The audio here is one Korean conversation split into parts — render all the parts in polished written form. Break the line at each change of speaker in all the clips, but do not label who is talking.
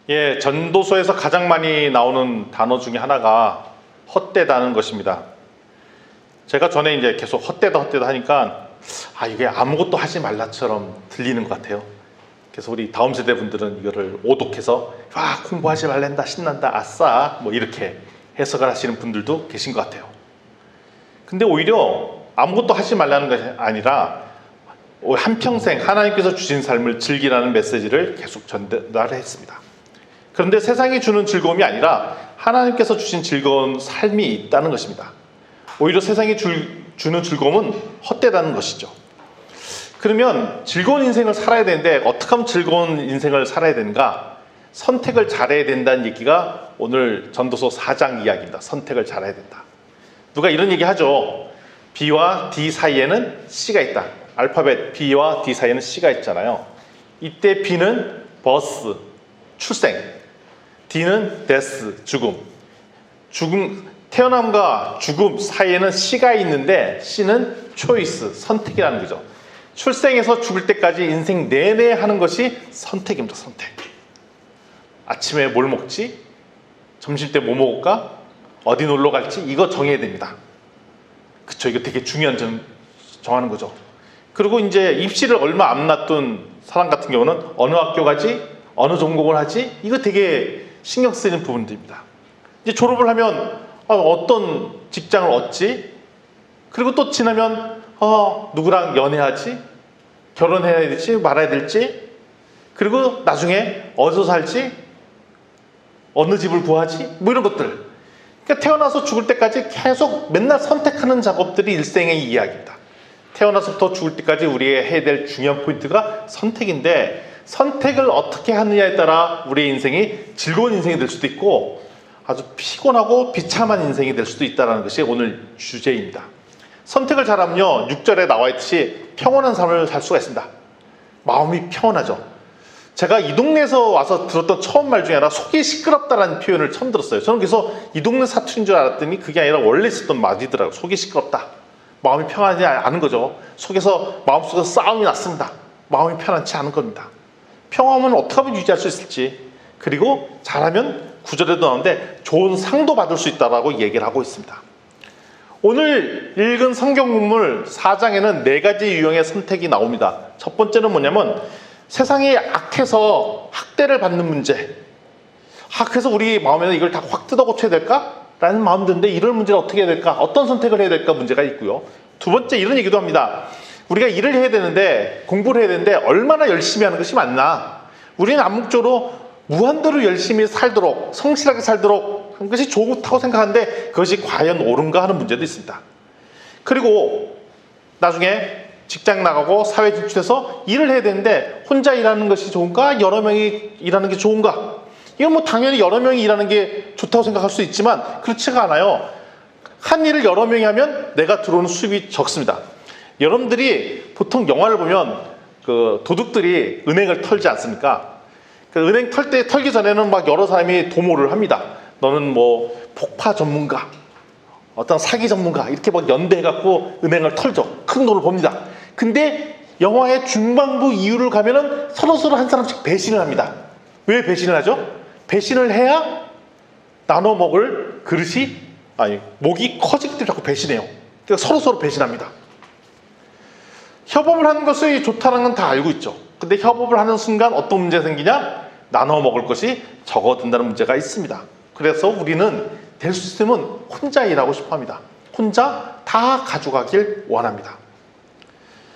예, 전도서에서 가장 많이 나오는 단어 중에 하나가 헛되다는 것입니다. 제가 전에 이제 계속 헛되다 하니까 이게 아무것도 하지 말라처럼 들리는 것 같아요. 그래서 우리 다음 세대 분들은 이거를 오독해서 공부하지 말란다, 신난다, 아싸 뭐 이렇게 해석을 하시는 분들도 계신 것 같아요. 근데 오히려 아무것도 하지 말라는 것이 아니라 한평생 하나님께서 주신 삶을 즐기라는 메시지를 계속 전달했습니다. 그런데 세상이 주는 즐거움이 아니라 하나님께서 주신 즐거운 삶이 있다는 것입니다. 오히려 세상이 주는 즐거움은 헛되다는 것이죠. 그러면 즐거운 인생을 살아야 되는데 어떻게 하면 즐거운 인생을 살아야 되는가? 선택을 잘해야 된다는 얘기가 오늘 전도서 4장 이야기입니다. 선택을 잘해야 된다. 누가 이런 얘기 하죠. B와 D 사이에는 C가 있다. 알파벳 B와 D 사이에는 C가 있잖아요. 이때 B는 버스, 출생, D는 데스, 죽음. 태어남과 죽음 사이에는 C가 있는데 C는 초이스, 선택이라는 거죠. 출생에서 죽을 때까지 인생 내내 하는 것이 선택입니다. 선택. 아침에 뭘 먹지? 점심 때 뭐 먹을까? 어디 놀러 갈지? 이거 정해야 됩니다. 그쵸? 이거 되게 중요한 정하는 거죠. 그리고 이제 입시를 얼마 안 놨던 사람 같은 경우는 어느 학교 가지? 어느 전공을 하지? 이거 되게 신경 쓰이는 부분들입니다. 이제 졸업을 하면 어떤 직장을 얻지? 그리고 또 지나면 누구랑 연애하지? 결혼해야 될지 말아야 될지? 그리고 나중에 어디서 살지? 어느 집을 구하지? 뭐 이런 것들. 그러니까 태어나서 죽을 때까지 계속 맨날 선택하는 작업들이 일생의 이야기입니다. 태어나서부터 죽을 때까지 우리가 해야 될 중요한 포인트가 선택인데, 선택을 어떻게 하느냐에 따라 우리의 인생이 즐거운 인생이 될 수도 있고 아주 피곤하고 비참한 인생이 될 수도 있다는 것이 오늘 주제입니다. 선택을 잘하면요, 6절에 나와 있듯이 평온한 삶을 살 수가 있습니다. 마음이 평온하죠. 제가 이 동네에서 와서 들었던 처음 말 중에 하나, 속이 시끄럽다라는 표현을 처음 들었어요. 저는 그래서 이 동네 사투리인 줄 알았더니 그게 아니라 원래 쓰던 말이더라고요. 속이 시끄럽다. 마음이 편하지 않은 거죠. 속에서 마음속에서 싸움이 났습니다. 마음이 편안치 않은 겁니다. 평화함은 어떻게 하면 유지할 수 있을지, 그리고 잘하면 9절에도 나오는데 좋은 상도 받을 수 있다고 얘기를 하고 있습니다. 오늘 읽은 성경 본문 4장에는 4가지 유형의 선택이 나옵니다. 첫 번째는 뭐냐면 세상이 악해서 학대를 받는 문제. 그래서 우리 마음에는 이걸 다 확 뜯어 고쳐야 될까? 라는 마음 드는데 이런 문제를 어떻게 해야 될까? 어떤 선택을 해야 될까? 문제가 있고요. 두 번째, 이런 얘기도 합니다. 우리가 일을 해야 되는데, 공부를 해야 되는데 얼마나 열심히 하는 것이 맞나? 우리는 암묵적으로 무한대로 열심히 살도록, 성실하게 살도록 하는 것이 좋다고 생각하는데 그것이 과연 옳은가 하는 문제도 있습니다. 그리고 나중에 직장 나가고 사회 진출해서 일을 해야 되는데 혼자 일하는 것이 좋은가? 여러 명이 일하는 게 좋은가? 이건 뭐 당연히 여러 명이 일하는 게 좋다고 생각할 수 있지만 그렇지가 않아요. 한 일을 여러 명이 하면 내가 들어오는 수입이 적습니다. 여러분들이 보통 영화를 보면 그 도둑들이 은행을 털지 않습니까? 그 은행 털기 전에는 막 여러 사람이 도모를 합니다. 너는 뭐 폭파 전문가, 어떤 사기 전문가, 이렇게 막 연대해갖고 은행을 털죠. 큰 돈을 봅니다. 근데 영화의 중반부 이후를 가면은 서로 한 사람씩 배신을 합니다. 왜 배신을 하죠? 배신을 해야 나눠 먹을 목이 커지기 때문에 자꾸 배신해요. 그러니까 서로 배신합니다. 협업을 하는 것이 좋다는 건 다 알고 있죠. 근데 협업을 하는 순간 어떤 문제가 생기냐? 나눠 먹을 것이 적어든다는 문제가 있습니다. 그래서 우리는 될 수 있으면 혼자 일하고 싶어 합니다. 혼자 다 가져가길 원합니다.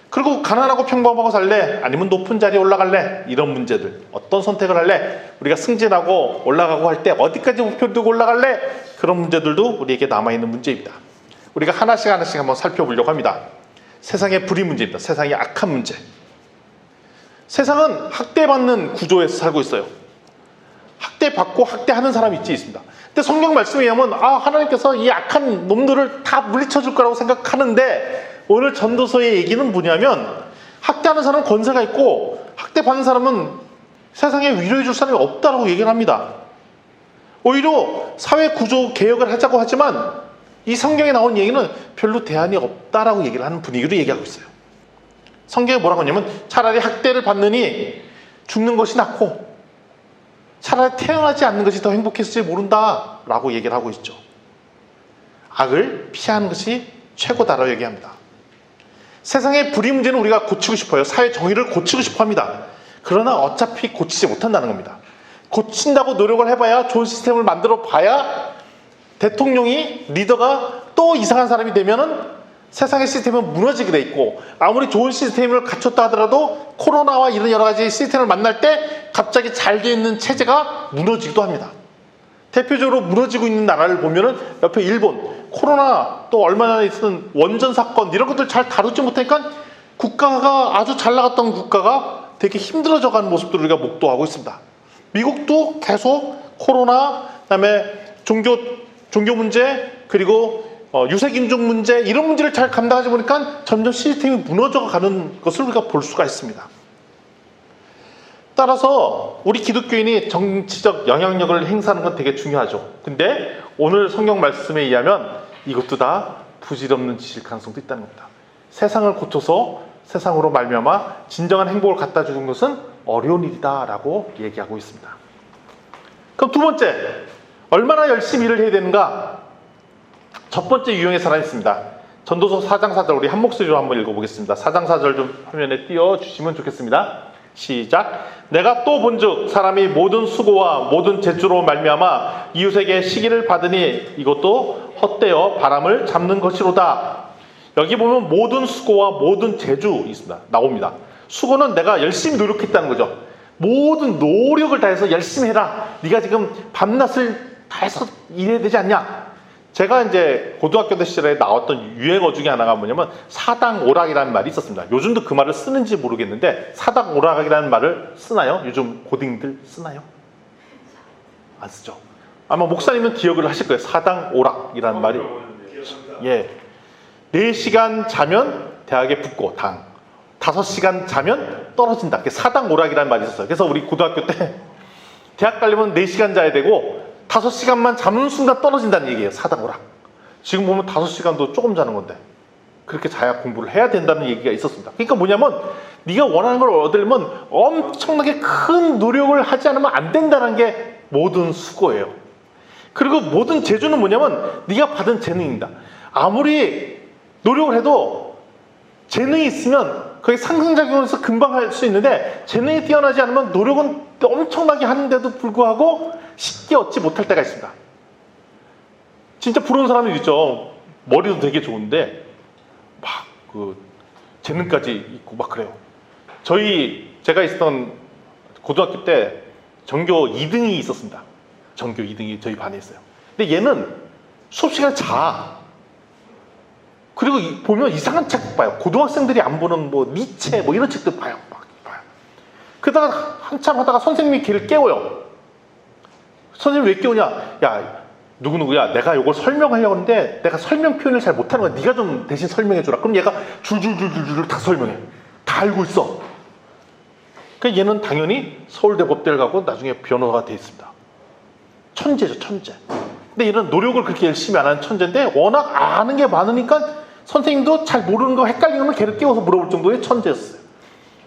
그리고 가난하고 평범하고 살래? 아니면 높은 자리에 올라갈래? 이런 문제들, 어떤 선택을 할래? 우리가 승진하고 올라가고 할 때 어디까지 목표를 두고 올라갈래? 그런 문제들도 우리에게 남아있는 문제입니다. 우리가 하나씩 한번 살펴보려고 합니다. 세상의 불의 문제입니다. 세상의 악한 문제. 세상은 학대받는 구조에서 살고 있어요. 학대받고 학대하는 사람이 있습니다. 근데 성경 말씀에 의하면 하나님께서 이 악한 놈들을 다 물리쳐 줄 거라고 생각하는데, 오늘 전도서의 얘기는 뭐냐면 학대하는 사람은 권세가 있고 학대받는 사람은 세상에 위로해 줄 사람이 없다라고 얘기를 합니다. 오히려 사회 구조 개혁을 하자고 하지만 이 성경에 나온 얘기는 별로 대안이 없다라고 얘기를 하는 분위기로 얘기하고 있어요. 성경에 뭐라고 하냐면 차라리 학대를 받느니 죽는 것이 낫고, 차라리 나라에 태어나지 않는 것이 더 행복했을지 모른다 라고 얘기를 하고 있죠. 악을 피하는 것이 최고다라고 얘기합니다. 세상의 불의 문제는 우리가 고치고 싶어요. 사회 정의를 고치고 싶어 합니다. 그러나 어차피 고치지 못한다는 겁니다. 고친다고 노력을 해봐야, 좋은 시스템을 만들어 봐야 대통령이, 리더가 또 이상한 사람이 되면은 세상의 시스템은 무너지게 돼 있고, 아무리 좋은 시스템을 갖췄다 하더라도 코로나와 이런 여러 가지 시스템을 만날 때 갑자기 잘 돼 있는 체제가 무너지기도 합니다. 대표적으로 무너지고 있는 나라를 보면은 옆에 일본, 코로나 또 얼마 전에 있었던 원전 사건 이런 것들 잘 다루지 못하니까 국가가, 아주 잘 나갔던 국가가 되게 힘들어져 가는 모습들을 우리가 목도하고 있습니다. 미국도 계속 코로나, 그다음에 종교 문제, 그리고 유색인종 문제, 이런 문제를 잘 감당하지 보니까 점점 시스템이 무너져 가는 것을 우리가 볼 수가 있습니다. 따라서 우리 기독교인이 정치적 영향력을 행사하는 건 되게 중요하죠. 근데 오늘 성경 말씀에 의하면 이것도 다 부질없는 짓일 가능성도 있다는 겁니다. 세상을 고쳐서 세상으로 말미암아 진정한 행복을 갖다 주는 것은 어려운 일이다라고 얘기하고 있습니다. 그럼 두 번째, 얼마나 열심히 일을 해야 되는가? 첫 번째 유형의 사람이 있습니다. 전도서 4장 4절, 우리 한 목소리로 한번 읽어보겠습니다. 4장 4절 좀 화면에 띄워주시면 좋겠습니다. 시작. 내가 또 본즉 사람이 모든 수고와 모든 재주로 말미암아 이웃에게 시기를 받으니 이것도 헛되어 바람을 잡는 것이로다. 여기 보면 모든 수고와 모든 재주 있습니다. 나옵니다. 수고는 내가 열심히 노력했다는 거죠. 모든 노력을 다해서 열심히 해라. 네가 지금 밤낮을 다해서 일해야 되지 않냐. 제가 이제 고등학교 때 시절에 나왔던 유행어 중에 하나가 뭐냐면 사당오락이라는 말이 있었습니다. 요즘도 그 말을 쓰는지 모르겠는데, 사당오락이라는 말을 쓰나요? 요즘 고딩들 쓰나요? 안 쓰죠. 아마 목사님은 기억을 하실 거예요. 사당오락이라는 말이. 예. 4시간 자면 대학에 붙고 당, 5시간 자면 떨어진다. 사당오락이라는 말이 있었어요. 그래서 우리 고등학교 때 대학 가려면 4시간 자야 되고 5시간만 자는 순간 떨어진다는 얘기예요. 사당오락. 지금 보면 5시간도 조금 자는 건데 그렇게 자야 공부를 해야 된다는 얘기가 있었습니다. 그러니까 뭐냐면 네가 원하는 걸 얻으려면 엄청나게 큰 노력을 하지 않으면 안 된다는 게 모든 수고예요. 그리고 모든 재주는 뭐냐면 네가 받은 재능입니다. 아무리 노력을 해도 재능이 있으면 그게 상승작용해서 금방 할 수 있는데, 재능이 뛰어나지 않으면 노력은 엄청나게 하는데도 불구하고 쉽게 얻지 못할 때가 있습니다. 진짜 부러운 사람이 있죠. 머리도 되게 좋은데 막 그 재능까지 있고 막 그래요. 제가 있었던 고등학교 때 전교 2등이 있었습니다. 전교 2등이 저희 반에 있어요. 근데 얘는 수업 시간에 자. 그리고 보면 이상한 책 봐요. 고등학생들이 안 보는 뭐 니체 뭐 이런 책들 봐요. 막 봐요. 그러다가 한참 하다가 선생님이 걔를 깨워요. 선생님 왜 깨우냐? 야, 누구누구야, 내가 이걸 설명하려고 하는데 내가 설명 표현을 잘 못하는 거야. 네가 좀 대신 설명해 주라. 그럼 얘가 줄줄줄줄줄 다 설명해. 다 알고 있어. 그러니까 얘는 당연히 서울대 법대를 가고 나중에 변호사가 돼 있습니다. 천재죠, 천재. 근데 얘는 노력을 그렇게 열심히 안 하는 천재인데 워낙 아는 게 많으니까 선생님도 잘 모르는 거 헷갈리면 걔를 깨워서 물어볼 정도의 천재였어요.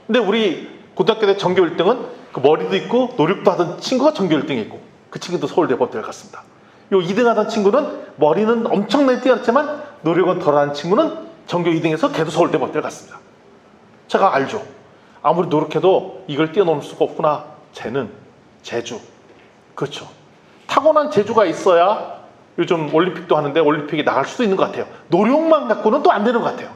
근데 우리 고등학교 때 전교 1등은 그 머리도 있고 노력도 하던 친구가 전교 1등이고, 그 친구도 서울대 법대를 갔습니다. 요 2등 하던 친구는 머리는 엄청나게 뛰어났지만 노력은 덜하는 친구는 전교 2등에서 걔도 서울대 법대를 갔습니다. 제가 알죠. 아무리 노력해도 이걸 뛰어넘을 수가 없구나. 재능, 재주. 그렇죠. 타고난 재주가 있어야 요즘 올림픽도 하는데 올림픽에 나갈 수도 있는 것 같아요. 노력만 갖고는 또 안 되는 것 같아요.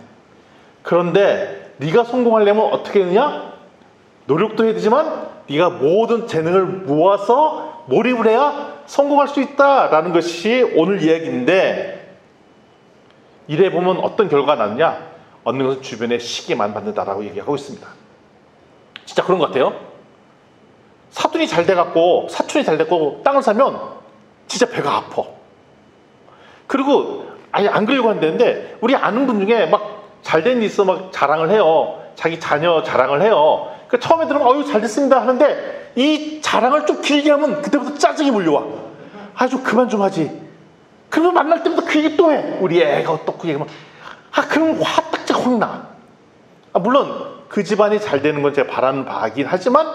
그런데 네가 성공하려면 어떻게 되느냐? 노력도 해야 되지만 네가 모든 재능을 모아서 몰입을 해야 성공할 수 있다라는 것이 오늘 이야기인데, 이래 보면 어떤 결과가 나느냐? 얻는 것은 주변의 시기만 받는다라고 얘기하고 있습니다. 진짜 그런 것 같아요. 사돈이 잘 돼갖고, 사촌이 잘 됐고 땅을 사면 진짜 배가 아파. 그리고 아예 안 그러려고 한다는데, 우리 아는 분 중에 막 잘 된 일 있어 막 자랑을 해요. 자기 자녀 자랑을 해요. 그 처음에 들으면 어유 잘 됐습니다 하는데, 이 자랑을 좀 길게 하면 그때부터 짜증이 몰려와. 아주 그만 좀 하지. 그러면 만날 때부터 그 얘기 또 해. 우리 애가 어떻고 얘기하면 그럼 화딱지가 확 나. 물론 그 집안이 잘 되는 건 제가 바라는 바이긴 하지만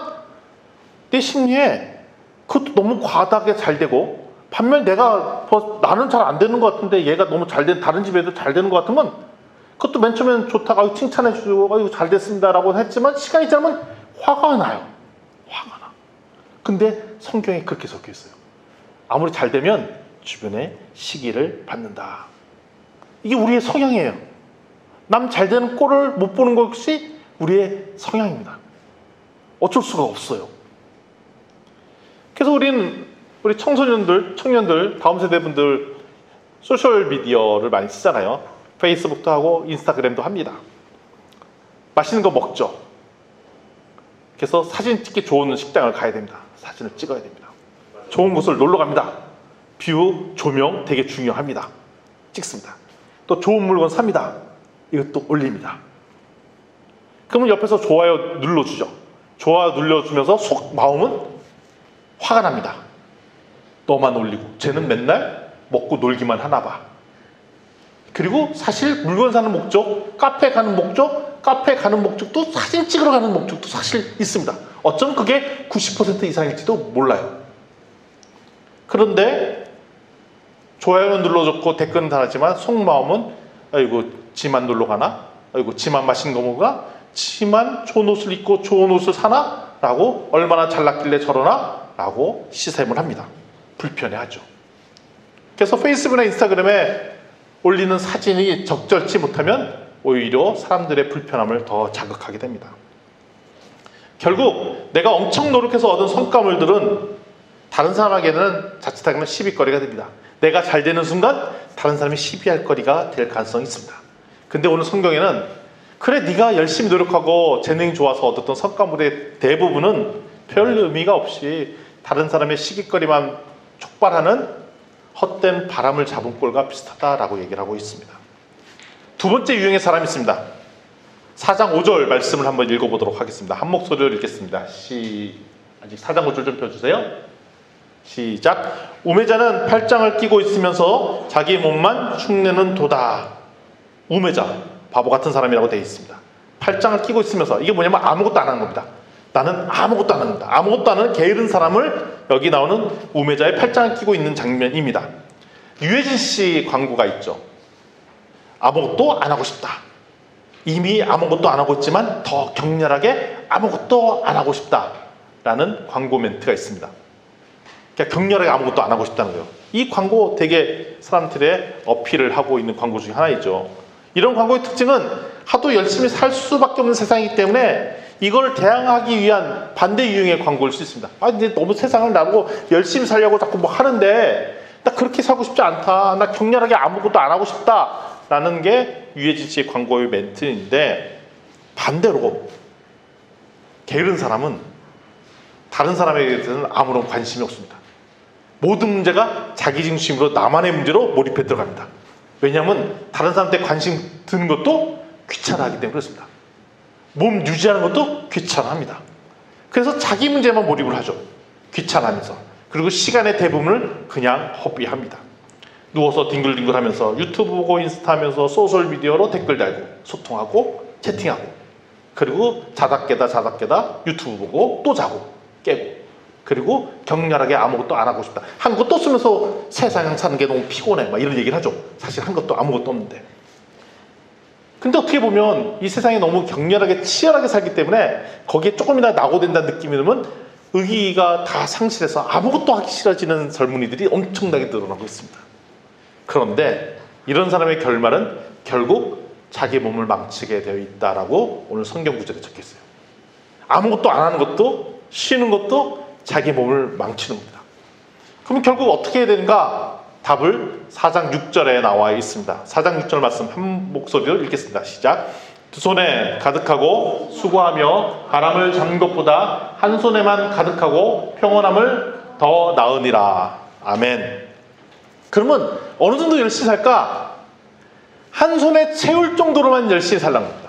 내 심리에 그것도 너무 과다하게 잘 되고, 반면 내가 나는 잘 안 되는 것 같은데 얘가 너무 잘 된, 다른 집 애들 잘 되는 것 같으면 그것도 맨 처음엔 좋다가 칭찬해 주고 잘 됐습니다라고 했지만 시간이 지나면 화가 나요. 화가 나. 근데 성경에 그렇게 적혀 있어요. 아무리 잘 되면 주변에 시기를 받는다. 이게 우리의 성향이에요. 남 잘 되는 꼴을 못 보는 것이 우리의 성향입니다. 어쩔 수가 없어요. 그래서 우리 청소년들, 청년들, 다음 세대분들 소셜미디어를 많이 쓰잖아요. 페이스북도 하고 인스타그램도 합니다. 맛있는 거 먹죠. 그래서 사진 찍기 좋은 식당을 가야 됩니다. 사진을 찍어야 됩니다. 좋은 곳을 놀러 갑니다. 뷰, 조명 되게 중요합니다. 찍습니다. 또 좋은 물건 삽니다. 이것도 올립니다. 그러면 옆에서 좋아요 눌러주죠. 좋아요 눌러주면서 속 마음은 화가 납니다. 너만 올리고 쟤는 맨날 먹고 놀기만 하나 봐. 그리고 사실 물건 사는 목적, 카페 가는 목적도 사진 찍으러 가는 목적도 사실 있습니다. 어쩌면 그게 90% 이상일지도 몰라요. 그런데 좋아요는 눌러줬고 댓글은 달았지만 속마음은 아이고 지만 놀러 가나? 아이고 지만 맛있는 거 먹어가? 지만 좋은 옷을 입고 좋은 옷을 사나? 라고 얼마나 잘났길래 저러나? 라고 시샘을 합니다. 불편해하죠. 그래서 페이스북이나 인스타그램에 올리는 사진이 적절치 못하면 오히려 사람들의 불편함을 더 자극하게 됩니다. 결국 내가 엄청 노력해서 얻은 성과물들은 다른 사람에게는 자칫하면 시비거리가 됩니다. 내가 잘 되는 순간 다른 사람이 시비할 거리가 될 가능성이 있습니다. 근데 오늘 성경에는 그래 네가 열심히 노력하고 재능이 좋아서 얻었던 성과물의 대부분은 별 의미가 없이 다른 사람의 시기거리만 촉발하는 헛된 바람을 잡은 꼴과 비슷하다라고 얘기를 하고 있습니다. 두 번째 유형의 사람이 있습니다. 4장 5절 말씀을 한번 읽어보도록 하겠습니다. 한 목소리로 읽겠습니다. 아직 4장 5절 좀 펴주세요. 시작. 우매자는 팔짱을 끼고 있으면서 자기 몸만 흉내는 도다. 우매자, 바보 같은 사람이라고 되어 있습니다. 팔짱을 끼고 있으면서, 이게 뭐냐면 아무것도 안 하는 겁니다. 나는 아무것도 안 합니다. 아무것도 안 하는 게으른 사람을 여기 나오는 우매자의 팔짱을 끼고 있는 장면입니다. 유해진 씨 광고가 있죠. 아무것도 안 하고 싶다. 이미 아무것도 안 하고 있지만 더 격렬하게 아무것도 안 하고 싶다라는 광고 멘트가 있습니다. 그러니까 격렬하게 아무것도 안 하고 싶다는 거예요. 이 광고 되게 사람들의 어필을 하고 있는 광고 중에 하나이죠. 이런 광고의 특징은 하도 열심히 살 수밖에 없는 세상이기 때문에 이걸 대항하기 위한 반대 유형의 광고일 수 있습니다. 이제 너무 세상을 나르고 열심히 살려고 자꾸 뭐 하는데 나 그렇게 살고 싶지 않다. 나 격렬하게 아무것도 안 하고 싶다. 라는 게 유해진 씨의 광고의 멘트인데, 반대로 게으른 사람은 다른 사람에게 대해서는 아무런 관심이 없습니다. 모든 문제가 자기 중심으로 나만의 문제로 몰입해 들어갑니다. 왜냐하면 다른 사람한테 관심 드는 것도 귀찮아하기 때문에 그렇습니다. 몸 유지하는 것도 귀찮아합니다. 그래서 자기 문제만 몰입을 하죠. 귀찮아하면서. 그리고 시간의 대부분을 그냥 허비합니다. 누워서 뒹굴뒹굴 하면서 유튜브 보고 인스타 하면서 소셜미디어로 댓글 달고 소통하고 채팅하고, 그리고 자다 깨다 유튜브 보고 또 자고 깨고, 그리고 격렬하게 아무것도 안 하고 싶다. 한 것도 쓰면서 세상 사는 게 너무 피곤해 막 이런 얘기를 하죠. 사실 한 것도 아무것도 없는데. 근데 어떻게 보면 이 세상에 너무 격렬하게 치열하게 살기 때문에 거기에 조금이나 낙오된다는 느낌이 들면 의기가 다 상실해서 아무것도 하기 싫어지는 젊은이들이 엄청나게 늘어나고 있습니다. 그런데 이런 사람의 결말은 결국 자기 몸을 망치게 되어 있다라고 오늘 성경 구절에 적혀 있어요. 아무것도 안 하는 것도, 쉬는 것도 자기 몸을 망치는 겁니다. 그럼 결국 어떻게 해야 되는가? 답을 4장 6절에 나와 있습니다. 4장 6절 말씀 한 목소리로 읽겠습니다. 시작. 두 손에 가득하고 수고하며 바람을 잡는 것보다 한 손에만 가득하고 평온함을 더 나으니라. 아멘. 그러면 어느 정도 열심히 살까? 한 손에 채울 정도로만 열심히 살라는 겁니다.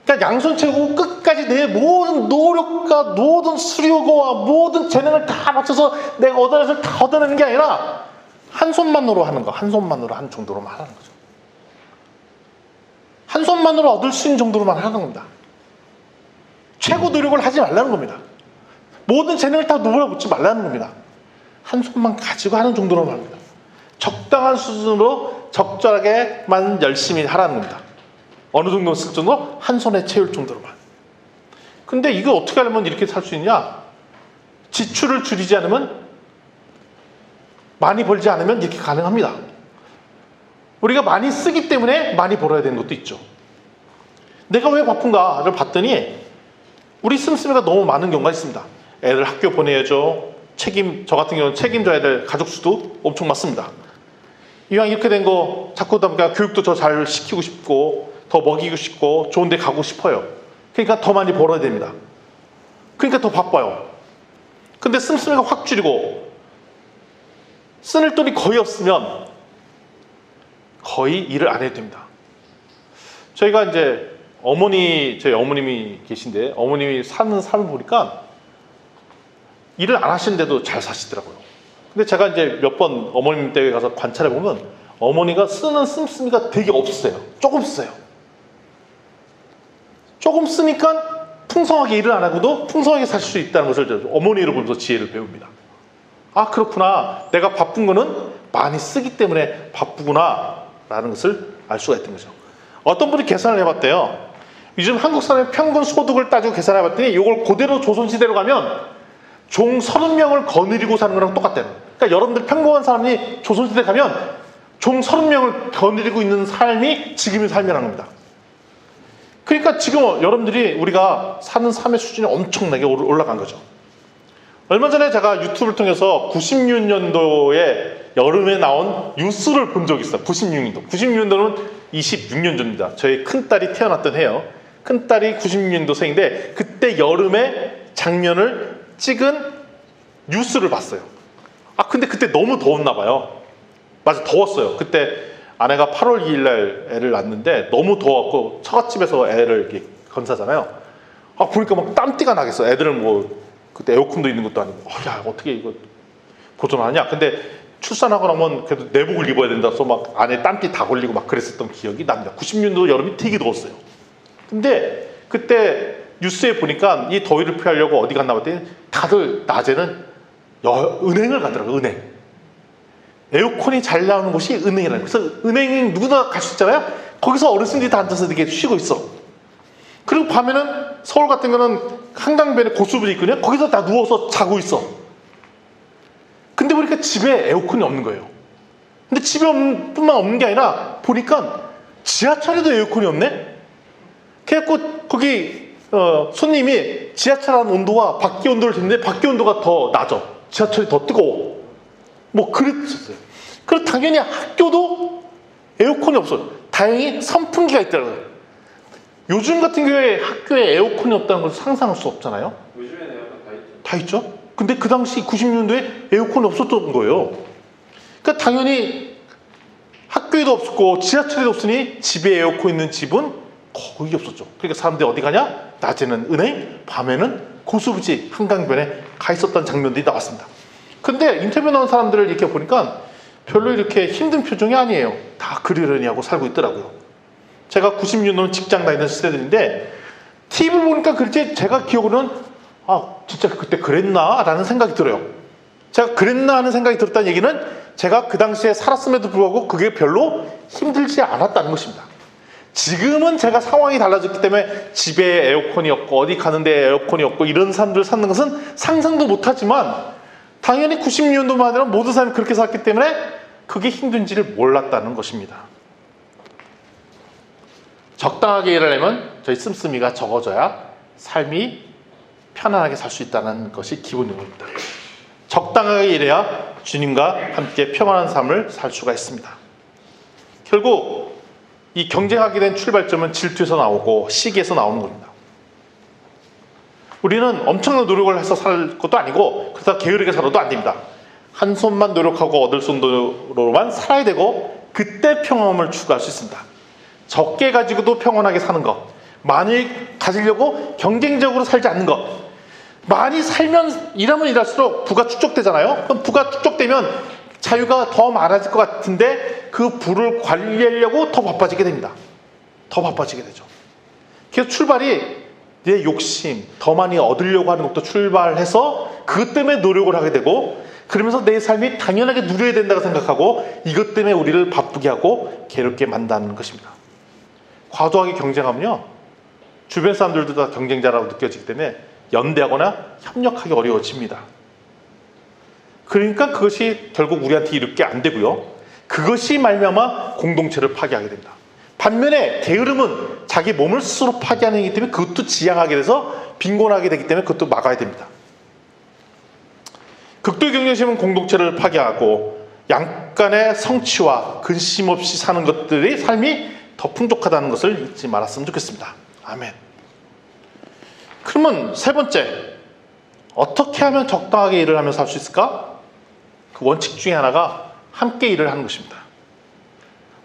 그러니까 양손 채우고 끝까지 내 모든 노력과 모든 수료고와 모든 재능을 다 맞춰서 내가 얻어낼 것을 다 얻어내는 게 아니라 한 손만으로 하는 거, 한 손만으로 하는 정도로만 하는 거죠. 한 손만으로 얻을 수 있는 정도로만 하는 겁니다. 최고 노력을 하지 말라는 겁니다. 모든 재능을 다 몰아붙지 말라는 겁니다. 한 손만 가지고 하는 정도로만 합니다. 적당한 수준으로 적절하게만 열심히 하라는 겁니다. 어느 정도 쓸 정도? 한 손에 채울 정도로만. 근데 이거 어떻게 하려면 이렇게 살 수 있냐? 지출을 줄이지 않으면, 많이 벌지 않으면 이렇게 가능합니다. 우리가 많이 쓰기 때문에 많이 벌어야 되는 것도 있죠. 내가 왜 바쁜가를 봤더니 우리 씀씀이가 너무 많은 경우가 있습니다. 애들 학교 보내야죠. 저 같은 경우는 책임져야 될 가족 수도 엄청 많습니다. 이왕 이렇게 된 거 자꾸 보니까 교육도 더 잘 시키고 싶고 더 먹이고 싶고 좋은 데 가고 싶어요. 그러니까 더 많이 벌어야 됩니다. 그러니까 더 바빠요. 근데 씀씀이가 확 줄이고 쓸 돈이 거의 없으면 거의 일을 안 해도 됩니다. 저희가 이제 저희 어머님이 계신데 어머님이 사는 삶을 보니까 일을 안 하시는데도 잘 사시더라고요. 근데 제가 이제 몇 번 어머님 댁에 가서 관찰해 보면 어머니가 쓰는 씀씀이가 되게 없어요. 조금 써요. 조금 쓰니까 풍성하게 일을 안 하고도 풍성하게 살 수 있다는 것을 어머니를 보면서 지혜를 배웁니다. 아, 그렇구나. 내가 바쁜 거는 많이 쓰기 때문에 바쁘구나 라는 것을 알 수가 있던 거죠. 어떤 분이 계산을 해봤대요. 요즘 한국 사람의 평균 소득을 따지고 계산해 봤더니 이걸 그대로 조선시대로 가면 종 30명을 거느리고 사는 거랑 똑같대요. 그러니까 여러분들 평범한 사람이 조선시대 가면 종 30명을 거느리고 있는 삶이 지금의 삶이라는 겁니다. 그러니까 지금 여러분들이 우리가 사는 삶의 수준이 엄청나게 올라간 거죠. 얼마 전에 제가 유튜브를 통해서 96년도에 여름에 나온 뉴스를 본 적이 있어요. 96년도. 96년도는 26년 전입니다. 저희 큰딸이 태어났던 해요. 큰딸이 96년도생인데 그때 여름에 장면을 찍은 뉴스를 봤어요. 아, 근데 그때 너무 더웠나 봐요. 맞아, 더웠어요. 그때 아내가 8월 2일 날 애를 낳았는데 너무 더웠고 처갓집에서 애를 이렇게 건사잖아요. 아, 보니까 막 땀띠가 나겠어. 애들은 뭐 그때 에어컨도 있는 것도 아니고 야, 어떻게 이거 보존하냐. 근데 출산하고 나면 그래도 내복을 입어야 된다 해서 막 안에 땀띠 다 걸리고 막 그랬었던 기억이 납니다. 90년도 여름이 되게 더웠어요. 근데 그때 뉴스에 보니까 이 더위를 피하려고 어디 갔나 봤더니 다들 낮에는 은행을 가더라고요. 은행. 에어컨이 잘 나오는 곳이 은행이라는 거예요. 그래서 은행에 누구나 갈 수 있잖아요. 거기서 어르신들이 다 앉아서 이렇게 쉬고 있어. 그리고 밤에는 서울 같은 경우는 한강변에 고수부지 있거든요. 거기서 다 누워서 자고 있어. 근데 보니까 집에 에어컨이 없는 거예요. 근데 집에 뿐만 없는 게 아니라 보니까 지하철에도 에어컨이 없네. 그래갖고 거기 손님이 지하철 안 온도와 밖의 온도를 쟀는데 밖의 온도가 더 낮아. 지하철이 더 뜨거워. 뭐 그랬었어요. 그리고 당연히 학교도 에어컨이 없어요. 다행히 선풍기가 있더라고요. 요즘 같은 경우에 학교에 에어컨이 없다는 걸 상상할 수 없잖아요.
요즘에는 에어컨 다 있죠.
다 있죠. 근데 그 당시 90년도에 에어컨이 없었던 거예요. 그러니까 당연히 학교에도 없었고 지하철에도 없으니 집에 에어컨 있는 집은 거의 없었죠. 그러니까 사람들이 어디 가냐? 낮에는 은행, 밤에는 고수부지 한강변에 가 있었던 장면들이 나왔습니다. 근데 인터뷰 나온 사람들을 이렇게 보니까 별로 이렇게 힘든 표정이 아니에요. 다 그러려니 하고 살고 있더라고요. 제가 90년도는 직장 다니던 시대들인데 TV를 보니까 그렇지 제가 기억으로는 아, 진짜 그때 그랬나? 라는 생각이 들어요. 제가 그랬나 하는 생각이 들었다는 얘기는 제가 그 당시에 살았음에도 불구하고 그게 별로 힘들지 않았다는 것입니다. 지금은 제가 상황이 달라졌기 때문에 집에 에어컨이 없고 어디 가는데 에어컨이 없고 이런 사람들을 사는 것은 상상도 못하지만 당연히 90년도만 해도 모든 사람이 그렇게 살았기 때문에 그게 힘든지를 몰랐다는 것입니다. 적당하게 일하려면 저희 씀씀이가 적어져야 삶이 편안하게 살 수 있다는 것이 기본 용어입니다. 적당하게 일해야 주님과 함께 평안한 삶을 살 수가 있습니다. 결국 이 경쟁하게 된 출발점은 질투에서 나오고 시기에서 나오는 겁니다. 우리는 엄청난 노력을 해서 살 것도 아니고 그렇다고 게으르게 살아도 안 됩니다. 한 손만 노력하고 얻을 손으로만 살아야 되고 그때 평안함을 추구할 수 있습니다. 적게 가지고도 평안하게 사는 것, 많이 가지려고 경쟁적으로 살지 않는 것. 많이 살면 일하면 일할수록 부가 축적되잖아요. 그럼 부가 축적되면 자유가 더 많아질 것 같은데 그 부를 관리하려고 더 바빠지게 됩니다. 더 바빠지게 되죠. 그래서 출발이 내 욕심, 더 많이 얻으려고 하는 것도 출발해서 그것 때문에 노력을 하게 되고, 그러면서 내 삶이 당연하게 누려야 된다고 생각하고 이것 때문에 우리를 바쁘게 하고 괴롭게 만든다는 것입니다. 과도하게 경쟁하면요, 주변 사람들도 다 경쟁자라고 느껴지기 때문에 연대하거나 협력하기 어려워집니다. 그러니까 그것이 결국 우리한테 이롭게 안 되고요, 그것이 말미암아 공동체를 파괴하게 됩니다. 반면에 게으름은 자기 몸을 스스로 파괴하는 것이기 때문에 그것도 지향하게 돼서 빈곤하게 되기 때문에 그것도 막아야 됩니다. 극도의 경쟁심은 공동체를 파괴하고 약간의 성취와 근심 없이 사는 것들의 삶이 더 풍족하다는 것을 잊지 말았으면 좋겠습니다. 아멘. 그러면 세 번째, 어떻게 하면 적당하게 일을 하면서 살 수 있을까? 그 원칙 중에 하나가 함께 일을 하는 것입니다.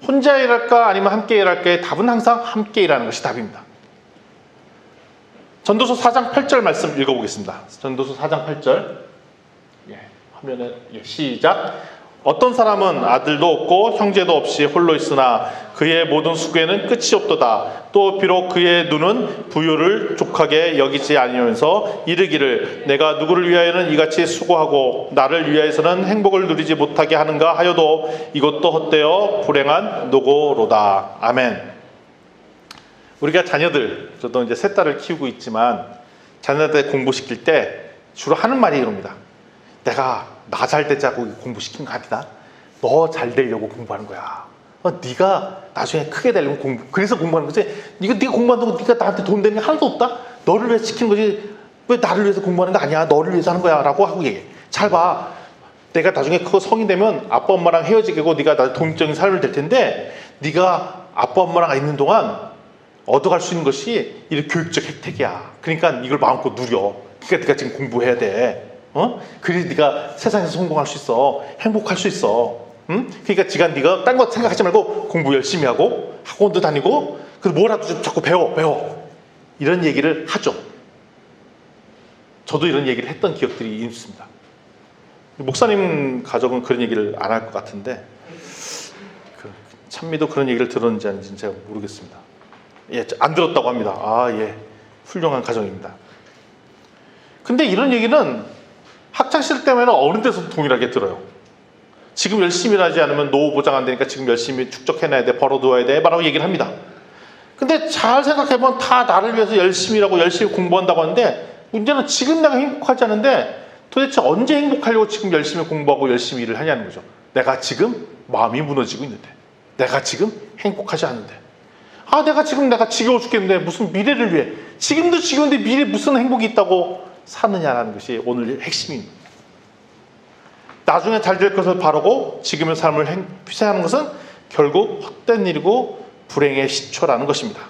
혼자 일할까 아니면 함께 일할까의 답은 항상 함께 일하는 것이 답입니다. 전도서 4장 8절 말씀 읽어보겠습니다. 전도서 4장 8절, 화면에 시작. 어떤 사람은 아들도 없고 형제도 없이 홀로 있으나 그의 모든 수고에는 끝이 없도다. 또 비록 그의 눈은 부유를 족하게 여기지 아니하면서 이르기를 내가 누구를 위하여는 이같이 수고하고 나를 위하여서는 행복을 누리지 못하게 하는가 하여도 이것도 헛되어 불행한 노고로다. 아멘. 우리가 자녀들, 저도 이제 세 딸을 키우고 있지만 자녀들 공부시킬 때 주로 하는 말이 이럽니다. 내가 나 잘 되자고 공부시킨 거 아니다. 너 잘 되려고 공부하는 거야. 네가 나중에 크게 되려면 그래서 공부하는 거지. 네가 공부한다고 네가 나한테 돈 되는 게 하나도 없다. 너를 위해서 시키는 거지. 왜 나를 위해서 공부하는 거 아니야. 너를 위해서 하는 거야 라고 하고 얘기해. 잘 봐. 내가 나중에 크고 성인 되면 아빠 엄마랑 헤어지게 되고 네가 나중에 독립적인 삶을 될 텐데, 네가 아빠 엄마랑 있는 동안 얻어갈 수 있는 것이 이 교육적 혜택이야. 그러니까 이걸 마음껏 누려. 그러니까 네가 지금 공부해야 돼. 그래야 네가 세상에서 성공할 수 있어. 행복할 수 있어. 그러니까 네가 딴 거 생각하지 말고 공부 열심히 하고 학원도 다니고 그래서 뭐라도 좀 자꾸 배워. 이런 얘기를 하죠. 저도 이런 얘기를 했던 기억들이 있습니다. 목사님 가족은 그런 얘기를 안 할 것 같은데, 찬미도 그런 얘기를 들었는지 아닌지는 제가 모르겠습니다. 예, 안 들었다고 합니다. 예, 훌륭한 가정입니다. 근데 이런 얘기는 학창시절 때문에 어느 데서도 동일하게 들어요. 지금 열심히 하지 않으면 노후 보장 안 되니까 지금 열심히 축적해놔야 돼, 벌어두어야 돼 라고 얘기를 합니다. 근데 잘 생각해보면 다 나를 위해서 열심히 일하고 열심히 공부한다고 하는데, 문제는 지금 내가 행복하지 않은데 도대체 언제 행복하려고 지금 열심히 공부하고 열심히 일을 하냐는 거죠. 내가 지금 마음이 무너지고 있는데, 내가 지금 행복하지 않은데, 내가 지겨워 죽겠는데 무슨 미래를 위해, 지금도 지겨운데 미래에 무슨 행복이 있다고 사느냐라는 것이 오늘 핵심입니다. 나중에 잘 될 것을 바라고 지금의 삶을 희생하는 것은 결국 헛된 일이고 불행의 시초라는 것입니다.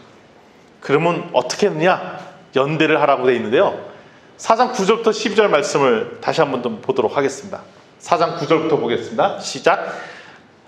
그러면 어떻게 했느냐? 연대를 하라고 되어 있는데요, 4장 9절부터 12절 말씀을 다시 한번 더 보도록 하겠습니다. 4장 9절부터 보겠습니다. 시작.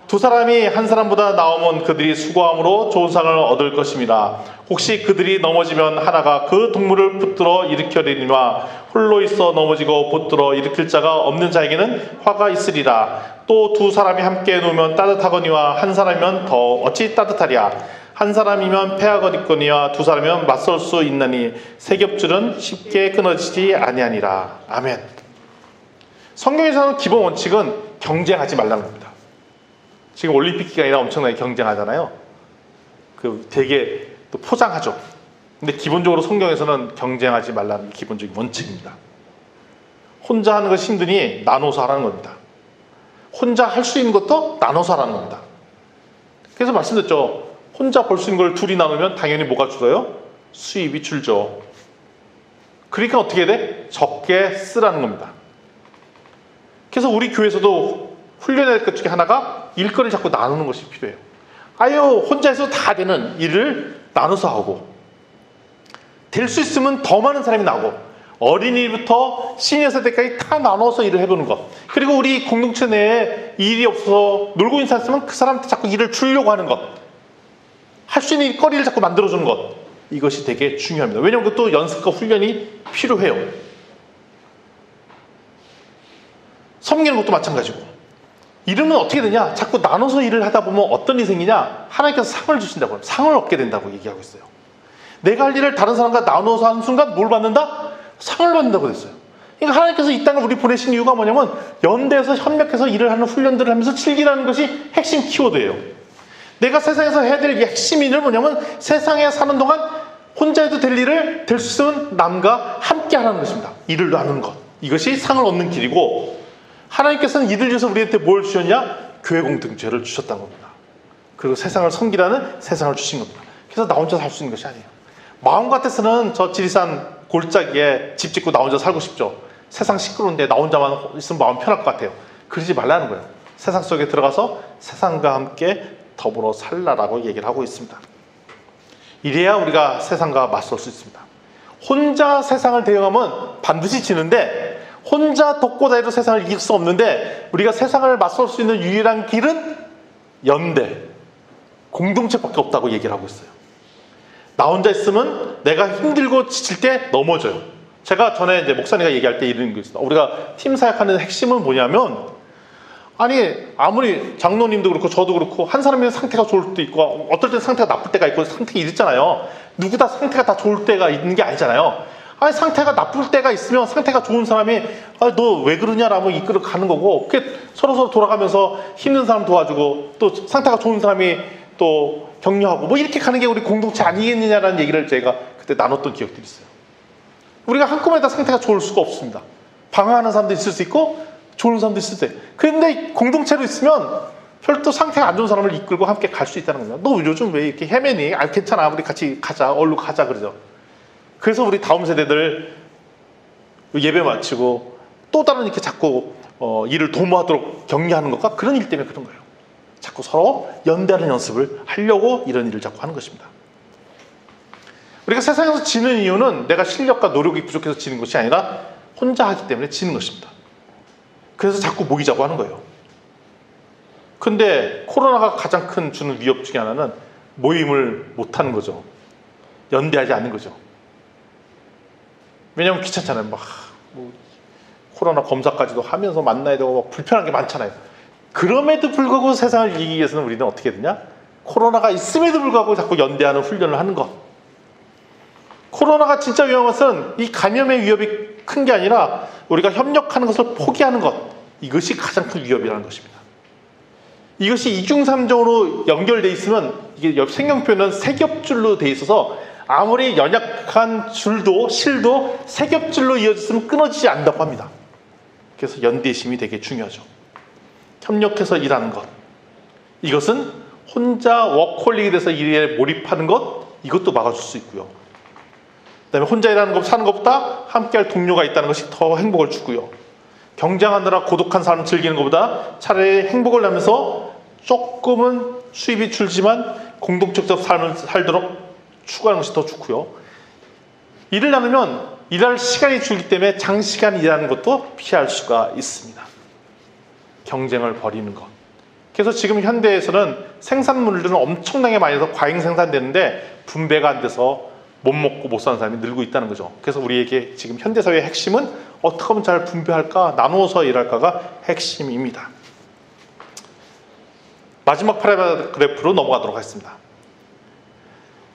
두 사람이 한 사람보다 나오면 그들이 수고함으로 좋은 상을 얻을 것입니다. 혹시 그들이 넘어지면 하나가 그 동물을 붙들어 일으켜리니와 홀로 있어 넘어지고 붙들어 일으킬 자가 없는 자에게는 화가 있으리라. 또 두 사람이 함께 누우면 따뜻하거니와 한 사람이면 더 어찌 따뜻하랴. 한 사람이면 패하거니와 두 사람이면 맞설 수 있나니 세 겹줄은 쉽게 끊어지지 아니하니라. 아멘. 성경에서는 기본 원칙은 경쟁하지 말라는 겁니다. 지금 올림픽 기간이라 엄청나게 경쟁하잖아요. 되게 또 포장하죠. 근데 기본적으로 성경에서는 경쟁하지 말라는 게 기본적인 원칙입니다. 혼자 하는 것이 힘드니 나눠서 하라는 겁니다. 혼자 할 수 있는 것도 나눠서 하라는 겁니다. 그래서 말씀드렸죠. 혼자 벌 수 있는 걸 둘이 나누면 당연히 뭐가 줄어요? 수입이 줄죠. 그러니까 어떻게 돼? 적게 쓰라는 겁니다. 그래서 우리 교회에서도 훈련해야 될 것 중에 하나가 일거리를 자꾸 나누는 것이 필요해요. 혼자 해서 다 되는 일을 나눠서 하고, 될 수 있으면 더 많은 사람이 나오고, 어린이부터 시니어 세대까지 다 나눠서 일을 해보는 것. 그리고 우리 공동체 내에 일이 없어서 놀고 있는 사람 있으면 그 사람한테 자꾸 일을 주려고 하는 것, 할 수 있는 일거리를 자꾸 만들어주는 것, 이것이 되게 중요합니다. 왜냐하면 그것도 연습과 훈련이 필요해요. 섬기는 것도 마찬가지고. 이러면 어떻게 되냐? 자꾸 나눠서 일을 하다 보면 어떤 일이 생기냐? 하나님께서 상을 주신다고, 상을 얻게 된다고 얘기하고 있어요. 내가 할 일을 다른 사람과 나눠서 하는 순간 뭘 받는다? 상을 받는다고 됐어요. 그러니까 하나님께서 이 땅을 우리 보내신 이유가 뭐냐면 연대해서 협력해서 일을 하는 훈련들을 하면서 즐기라는 것이 핵심 키워드예요. 내가 세상에서 해야 될 핵심 일은 뭐냐면 세상에 사는 동안 혼자 해도 될 일을 될 수 있으면 남과 함께 하라는 것입니다. 일을 나누는 것. 이것이 상을 얻는 길이고, 하나님께서는 이를 위해서 우리한테 뭘 주셨냐? 교회 공동체를 주셨다는 겁니다. 그리고 세상을 섬기라는 세상을 주신 겁니다. 그래서 나 혼자 살 수 있는 것이 아니에요. 마음 같아서는 저 지리산 골짜기에 집 짓고 나 혼자 살고 싶죠. 세상 시끄러운데 나 혼자만 있으면 마음 편할 것 같아요. 그러지 말라는 거예요. 세상 속에 들어가서 세상과 함께 더불어 살라라고 얘기를 하고 있습니다. 이래야 우리가 세상과 맞설 수 있습니다. 혼자 세상을 대응하면 반드시 지는데, 혼자 덮고 다니도 세상을 이길 수 없는데, 우리가 세상을 맞설 수 있는 유일한 길은 연대, 공동체밖에 없다고 얘기를 하고 있어요. 나 혼자 있으면 내가 힘들고 지칠 때 넘어져요. 제가 전에 이제 목사님과 얘기할 때 이런 게 있어요. 우리가 팀 사역하는 핵심은 뭐냐면, 아니 아무리 장로님도 그렇고 저도 그렇고 한 사람이 상태가 좋을 때도 있고 어떨 때 상태가 나쁠 때가 있고 상태가 이렇잖아요. 누구 다 상태가 다 좋을 때가 있는 게 아니잖아요. 아니 상태가 나쁠 때가 있으면 상태가 좋은 사람이 너 왜 그러냐라고 이끌어 가는 거고, 그게 서로 돌아가면서 힘든 사람 도와주고 또 상태가 좋은 사람이 또 격려하고 뭐 이렇게 가는 게 우리 공동체 아니겠느냐라는 얘기를 제가 그때 나눴던 기억들이 있어요. 우리가 한꺼번에 다 상태가 좋을 수가 없습니다. 방황하는 사람도 있을 수 있고 좋은 사람도 있을 때. 그런데 공동체로 있으면 별도 상태가 안 좋은 사람을 이끌고 함께 갈 수 있다는 거예요. 너 요즘 왜 이렇게 헤매니? 아 괜찮아, 우리 같이 가자, 얼른 가자 그러죠. 그래서 우리 다음 세대들 예배 마치고 또 다른 이렇게 자꾸 일을 도모하도록 격려하는 것과 그런 일 때문에 그런 거예요. 자꾸 서로 연대하는 연습을 하려고 이런 일을 자꾸 하는 것입니다. 우리가 세상에서 지는 이유는 내가 실력과 노력이 부족해서 지는 것이 아니라 혼자 하기 때문에 지는 것입니다. 그래서 자꾸 모이자고 하는 거예요. 근데 코로나가 가장 큰 주는 위협 중에 하나는 모임을 못하는 거죠. 연대하지 않는 거죠. 왜냐하면 귀찮잖아요. 코로나 검사까지도 하면서 만나야 되고 불편한 게 많잖아요. 그럼에도 불구하고 세상을 이기기 위해서는 우리는 어떻게 해야 되냐? 코로나가 있음에도 불구하고 자꾸 연대하는 훈련을 하는 것. 코로나가 진짜 위험한 것은 이 감염의 위협이 큰 게 아니라 우리가 협력하는 것을 포기하는 것. 이것이 가장 큰 위협이라는 것입니다. 이것이 이중삼중으로 연결되어 있으면, 이게 생명표현은 세겹줄로 되어 있어서 아무리 연약한 줄도 실도 세겹줄로 이어졌으면 끊어지지 않는다고 합니다. 그래서 연대심이 되게 중요하죠. 협력해서 일하는 것. 이것은 혼자 워커홀릭이 돼서 일에 몰입하는 것, 이것도 막아줄 수 있고요. 그다음에 혼자 일하는 것, 사는 것보다 함께할 동료가 있다는 것이 더 행복을 주고요. 경쟁하느라 고독한 삶을 즐기는 것보다 차라리 행복을 나면서 조금은 수입이 줄지만 공동체적 삶을 살도록 추구하는 것이 더 좋고요. 일을 나누면 일할 시간이 줄기 때문에 장시간 일하는 것도 피할 수가 있습니다. 경쟁을 벌이는 것. 그래서 지금 현대에서는 생산물들은 엄청나게 많이 해서 과잉 생산되는데 분배가 안 돼서 못 먹고 못 사는 사람이 늘고 있다는 거죠. 그래서 우리에게 지금 현대사회의 핵심은 어떻게 하면 잘 분배할까, 나누어서 일할까가 핵심입니다. 마지막 파라그래프로 넘어가도록 하겠습니다.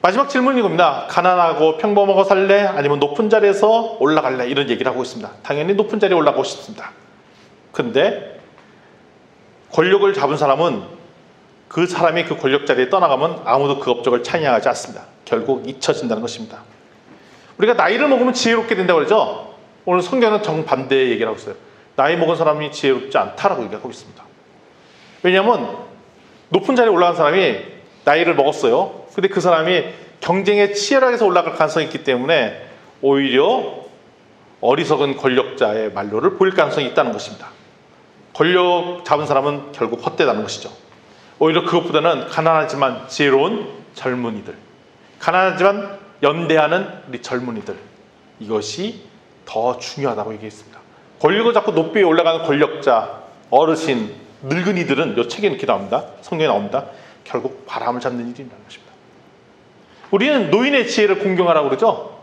마지막 질문이 이겁니다. 가난하고 평범하고 살래? 아니면 높은 자리에서 올라갈래? 이런 얘기를 하고 있습니다. 당연히 높은 자리에 올라가고 싶습니다. 근데 권력을 잡은 사람은 그 사람이 그 권력 자리에 떠나가면 아무도 그 업적을 찬양하지 않습니다. 결국 잊혀진다는 것입니다. 우리가 나이를 먹으면 지혜롭게 된다고 그러죠. 오늘 성경은 정반대의 얘기를 하고 있어요. 나이 먹은 사람이 지혜롭지 않다라고 얘기하고 있습니다. 왜냐하면 높은 자리에 올라간 사람이 나이를 먹었어요. 근데 그 사람이 경쟁에 치열하게 해서 올라갈 가능성이 있기 때문에 오히려 어리석은 권력자의 말로를 보일 가능성이 있다는 것입니다. 권력 잡은 사람은 결국 헛되다는 것이죠. 오히려 그것보다는 가난하지만 지혜로운 젊은이들, 가난하지만 연대하는 우리 젊은이들, 이것이 더 중요하다고 얘기했습니다. 권력을 잡고 높이 올라가는 권력자, 어르신, 늙은이들은 이 책에 이렇게 나옵니다. 성경에 나옵니다. 결국 바람을 잡는 일이라는 것입니다. 우리는 노인의 지혜를 공경하라고 그러죠.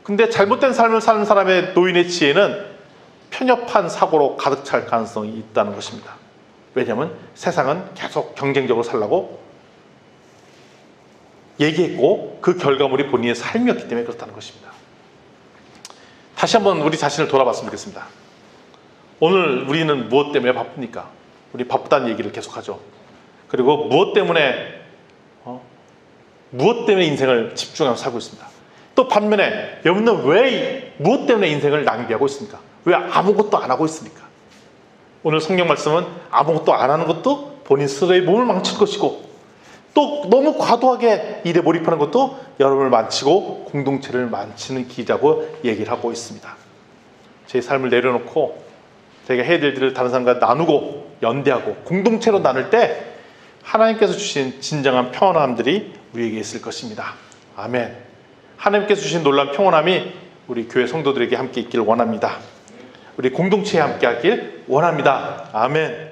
근데 잘못된 삶을 사는 사람의 노인의 지혜는 편협한 사고로 가득 찰 가능성이 있다는 것입니다. 왜냐하면 세상은 계속 경쟁적으로 살라고 얘기했고 그 결과물이 본인의 삶이었기 때문에 그렇다는 것입니다. 다시 한번 우리 자신을 돌아봤으면 좋겠습니다. 오늘 우리는 무엇 때문에 바쁩니까? 우리 바쁘다는 얘기를 계속하죠. 그리고 무엇 때문에 인생을 집중하면서 살고 있습니다. 또 반면에 여러분은 왜 무엇 때문에 인생을 낭비하고 있습니까? 왜 아무것도 안 하고 있습니까? 오늘 성경 말씀은 아무것도 안 하는 것도 본인 스스로의 몸을 망칠 것이고, 또 너무 과도하게 일에 몰입하는 것도 여러분을 망치고 공동체를 망치는 길이라고 얘기를 하고 있습니다. 제 삶을 내려놓고 제가 해야 될 일을 다른 사람과 나누고 연대하고 공동체로 나눌 때 하나님께서 주신 진정한 평안함들이 우리에게 있을 것입니다. 아멘. 하나님께서 주신 놀라운 평안함이 우리 교회 성도들에게 함께 있기를 원합니다. 우리 공동체에 함께 하길 원합니다. 아멘.